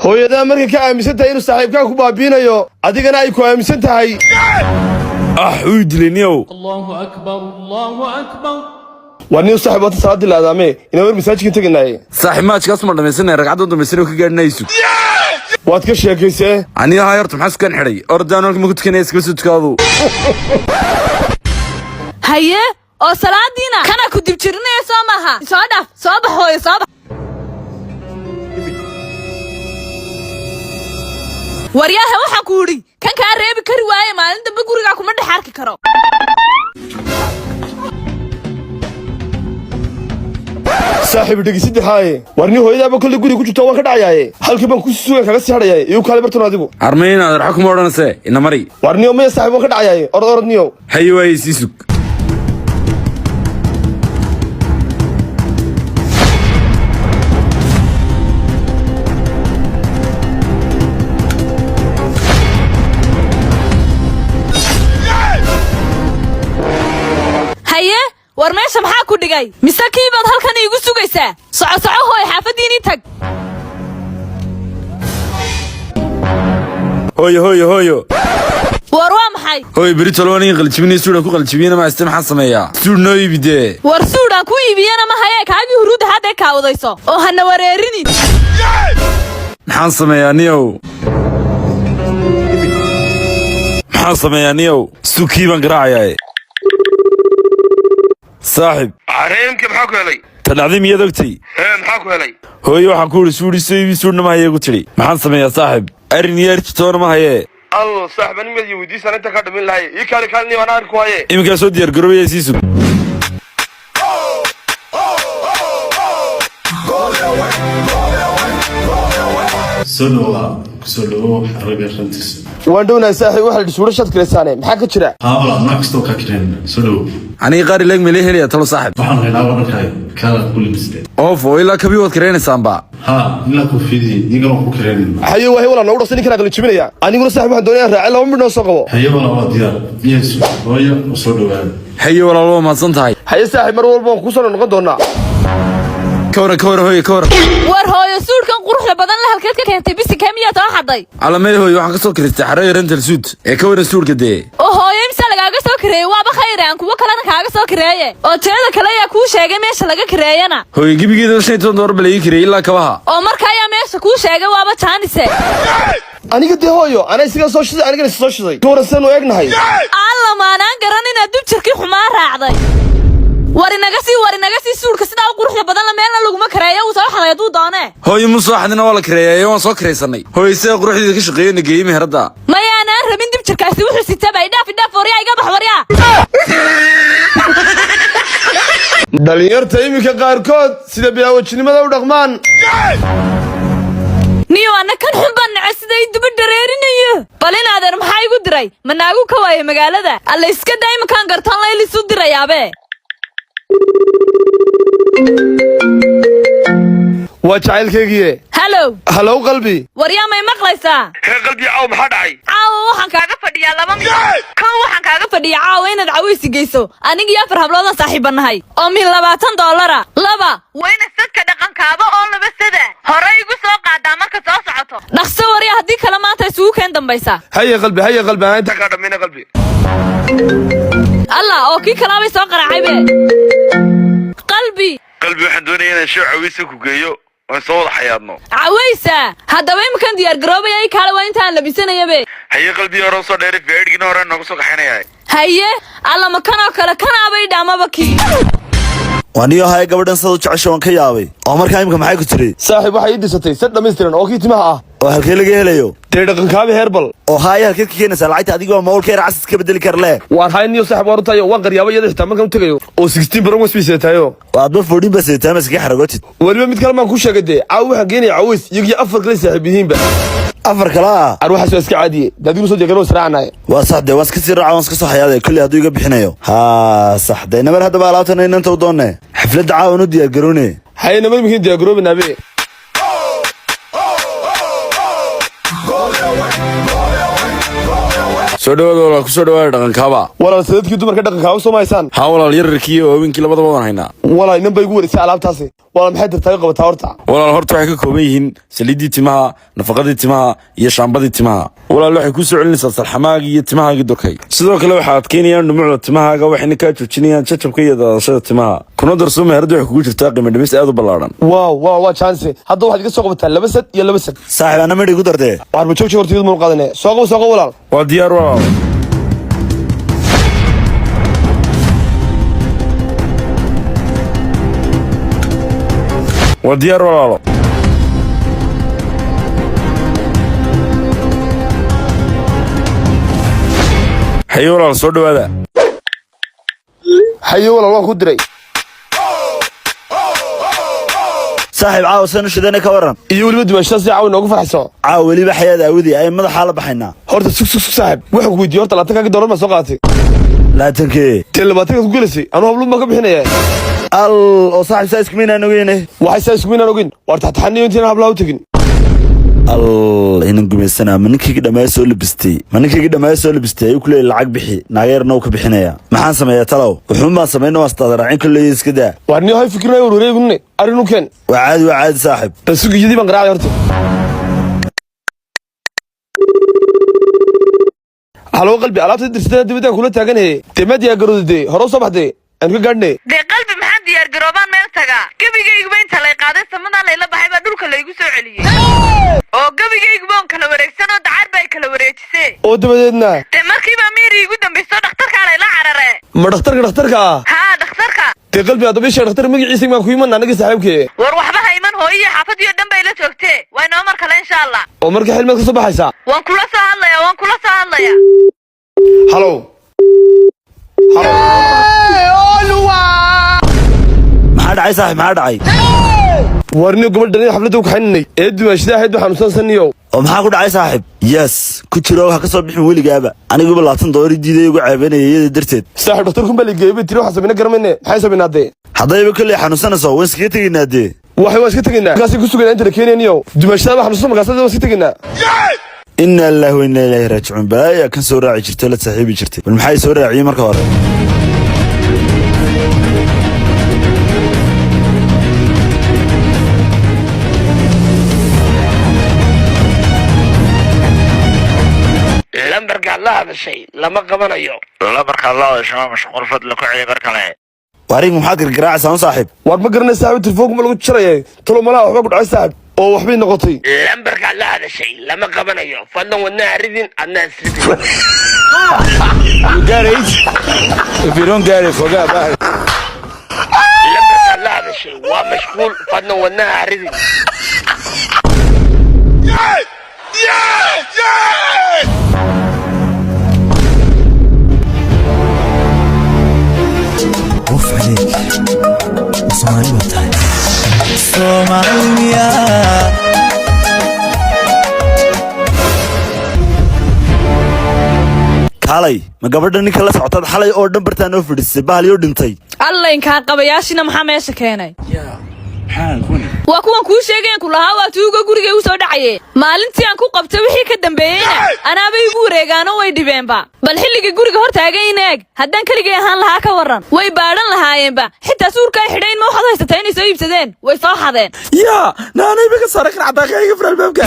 hooyada markay ka aaminsan tahay inuu saaxiibkaa ku baabinayo adigana ay ku aaminsan tahay uu diliniyow Allahu akbar warniyo saaxiib wata salaad ilaadame inaa war masaajidka tagnaaye saaxiib maajkaas ma dhamaysanay ragcad dhamaysanay ka gaadhnaysu waad ka sheekaysay aniga hayartu maxaa kan xidhay ordaanolka ma ku tukanay iska soo tukaado haye oo salaadiina kana ku dib jirnay soo maaha soo dhaaf soo baxooyo soo bax waryaha waxa ku yiri kan ka reebi kari waaye maalin dambe guriga kuma dhaxarki karo saaxiib dhigisiid haaye warni hooyadaaba kulli guriga ku jirto waan ka dhacayay halkii baan ku suugan kaga sii hadhayay iyo kale bartan adigu armeeyna aad xukuma oranayse ina mari warniyo ma saaxiib waan ka dhacayay orodniyo hayo way siisug war meesha maxaa ku dhigay misakii baad halkan iigu sugaysaa soco hooy xaafadiini tag hooyo war waa maxay hooy bari tolwani qaljibinay suudan ku qaljibiyana ma istaan maxaa sameeyaa suud noo iibide war suudan ku iibiyana ma haye kaagi huruud hadda ka wadayso oo hana wareerini maxaan sameeyaa niyow suuqii baan garaacay صاحب عريمك maxaa ku helay tadacdim iyad ogtay maxaa ku helay hooyo waxaan ku suudhisay suudna ma haye ku tiri maxaan sameeyaa saaxib arin yeerti toona ma haye allo saaxib ani mid weydiisan inta ka dhamin lahay ii kale waan arko waaye imika soo diyaar garoobay siisu soo xaraga rantis waan doonaa saaxiib waxa la suuro shad kaleesaane maxaa ka jira wala naxto ka kireen soo ani qaari leg meel heliya talo saaxib waxaan helaa warkay kala kulmisay oo ila kabi wad kareenaysan ba ila ku fidi niga ku kireen hayo wahay wala noo dhaqsan kara qalin aniguna saaxiib waxaan doonayaa raaci laba midnoo soo qabo hayo wala waa diyaar yeesu hooyo soo dhawaad hayo wala loo maadsan tahay hayo saaxiib mar walba ku soo noqon doonaa كورة هوي كورة ورهوي سود كان قروح لبدن لها الكيت كانت بس كمية تراحضي على ما هو يوحنا كسر كريست حرية رنت السود كورة سود كده هو يمسى لقى كسر كريه وابا خير عنك وكلنا كسر كريه وتشيل كلا يكوش هجى ماشي لقى كرينا هو يجيب كده شيء تنظر بلاقي كريه إلا كواها عمر كايا ماشي كوش هجى وابا تاني سه أنا قد هويو أنا إسقى صوشي أنا قد صوشي كورة سنو يجنا هاي الله ما أنا قرني ندوب شركي حمار راعي ورينغاسي سورك سدا قروحda badan la meelna lagu ma kareeyo uu soo xaday duu doone hooyo musaaxadina wala kareeyo waan soo kareeysanay hooyo see quruxdeeda ka shaqeeyay geeyimi harada ma yaana rabin dib jirkaasi wuxuu sitabay dhaaf wariya iga bax wariya dhalinyarta imika qaarkood sida biyaawajnimada u dhaqmaan niyo ana kan xubban nacsiday dib dareerinayo balin adeer maxay igu diray manaagu ka waayay magaalada alla iska daayma kan gartan la isu dirayaabe وجعلكيغي هلو قلبي وريا ما مقليسا قلبي عاو maxaa dhacay caaw waxaan kaaga fadhiyaa laba kan waxaan kaaga fadhiyaa caaw inaad caweysi geyso aniga iyo afar hablood saaxiibanahay oo $20 laba wayna sadka dhaqankaaba oo laba sada hore igu soo qaadaa marka soo socoto dhaqso wariya hadii kala maanta isugu keen dambaysa هيا قلبي أنا أنت قاعد من قلبي الله oo kii kala bay soo qaraacay be قلبي waxaan doonayaa inaan shaac caweysi ku geeyo oo soo wada xayaadno caweysa hadaba imkan diyaar garoobay ay kala waa intaan labisanayabe haye qalbi hore soo dheer feedhigina hore nagu soo qaxinayay haye alla ma kana kala kana bay dhaamaba ki waniyo hay gabadhan soo jeceshoon ka yaabay oo markaa imka maxay ku jiray saaxiib waxay ii disatay sad dhameystiran oo kii timaha ah oo halkee laga helayo dhaqankaabi herbal oo hay halkee ka keenaysa lacagta adigoo mawlkeer cas iska bedeli karle waan hayniyo saaxiib waan tayo waan qaryaabo iyada xitaa markaan tagayo oo 16 baran wasbiisay tayo waad fadhin bas taamaska ka xaragootid waliba mid kale ma ku sheegay caaw waxaan geenay caweys iyaga afar kale saaxiibihiinba afar kala arwaxaas waa iska caadiye dadii soo deeganoo saraacnay waa saxde waa iska sii raacan iska soo xayaaday kulli haduu iga bixinayo saxde nabar hadda baa laabtan inta u doonay xaflada caawin u diyaar garoonay hayna ma mihin diyaar garoobina be soo dhawaad walaal ku soo dhawaad dhaqankaaba walaal sadadkii dumarka dhaqankaaba soo maaysan walaal yararkii oo haweenkii labadaba waan haynaa walaal nin bay igu wareysay alaabtaasi walaal maxay dartaa qabataa horta walaal horta waxay ka kooban yihiin saliidii timaha nafaqadii timaha iyo shaambadii timaha walaal waxay ku soo celinaysaa salxamaagii iyo timahaagii durkay sidoo kale waxaa adkeynayaan dhumucda timahaaga waxayna kaa joojinayaan jajabka iyo daadashada timaha kuna darso meherada waxay kugu jirtaa qiimo dhimis aad u ballaaran waa chance hadda waxaad iga soo qabataa 2 sad iyo 2 sad saaxiib ana midhi ku dartee waxaan joogji hortiyadu ma qaadanay soo qabo walaal waa diyaar walaal وديار ولا حي ولا صدق هذا حي ولا الله كدري صاحب عاو سنه شدنا كورن iyo waliba dibashada caaw noogu farxso caaw waliba xayada awdi ay madaxa la baxayna horta sug saaxib wuxuu ku weydiiyay horta $20 ma soo qaatay laatankee $20 ku gelisay anu hablo ma ka bixinaya al oo saaxib saas kumina nogeyne waxay saas kumina nogin war taxaniyo intii hablo u tagin al inaan gumeysana maninkii dhamaa soo labistay ay ku leeyahay lacag bixi naageerna uu ka bixinaya maxaan sameeyaa talow wuxuu ma sameeyno wastaadaraacin kullee iska daa warni hay fikirnay wareegunne arinu keen waa caadi saaxib tasugiyadii baan qaraacay horta halo qalbi alaabta dirsadada dibadda kula taaganay temadiya garoodide hore soo baxday aan ka gaadhnay dee qalbi maxaan diyaar garoobaan meel tagaa gebigayguba inta lay qaaday samadaa layla baxay baa dhulka laygu soo celiyey oo gebigayguba on kala wareegsan oo dacar bay kala wareejisee oo dabadeedna dee markiiba miiri igu dambayso dhakhtarkaa layla carare ma dhakhtarka haa dhakhtarka dee qalbi hadaba isha dhakhtar magaciisa maan ku iman anaga saaxiibkee war waxba ha iman hooyiyo xaafadiyo dhan bay la joogtee waa inoo mar kale insha allah oo marka xilmeed ka soo baxaysaa waan kula soo hadlaya halo maxaa dhacay saaxib maxaa dhacay warniyo gabadhan xafladda ku xaninay ee dumaashada ahayd waxaan xanuunsanayo oo maxaa ku dhacay saaxib yes ku jiro waxa ka soo bixin weligaaba aniguba $20 diiday ugu caabanayay iyada darteed saaxib dhakhtarku baa la geeyay tiri waxa sameeyna garmayne maxay sameeynaade haddayba kulli xanuunsanayso waan iskaga tegaynaa waa iska tegaynaa kaasi ku sugan inta keenayniyo dumaashada xanuunsan markaasada waa iska tegaynaa inna lillahi wa inna ilayhi raaji'uun baaya kan soo raaci jirtay la saaxiibi jirtay bal maxay soo raaciyay marka hore lambarka la hadashay lama qabanayo lambarka la hadashay mashquul fadlan ku celi mar kale warig maxaad gargaraacaysaa saaxiib war ma garanay saaxiib telefoonka ma lagu jarayay talo malaha waxba ku dhacay saaxiib oo waxbay noqotay lambarka la hadashay lama qabanayo fadlan wadnaha ridin adna isridin You got it? If you don't get it, forget about it. lambarka la hadashay waa mashquul fadlan wadnaha ridin اوف عليك صومالي وطاي صومالي يا kaalay ma gabadha ninka la socotad xalay oo dhan bartaan oo fadhisay bahaliyo dhintay alla inkaan qabayaashina maxaa meesha keenay waa kuwan kuu sheegeen ku lahaa waa tuuga guriga u soo dhacaye maalintii aan ku qabtay wixii ka dambeeyeyna anaaba igu wareegaano way dhibeenba bal xilliga guriga hor taagan inaag haddaan keligay ahaan lahaa ka waran way baadhan lahaayeenba xitaa suurkaa xidhayn ma waxaad haysataa inay soo iibsadeen way soo xadeen يا نانا بك صارك العطاك يا فرال بابك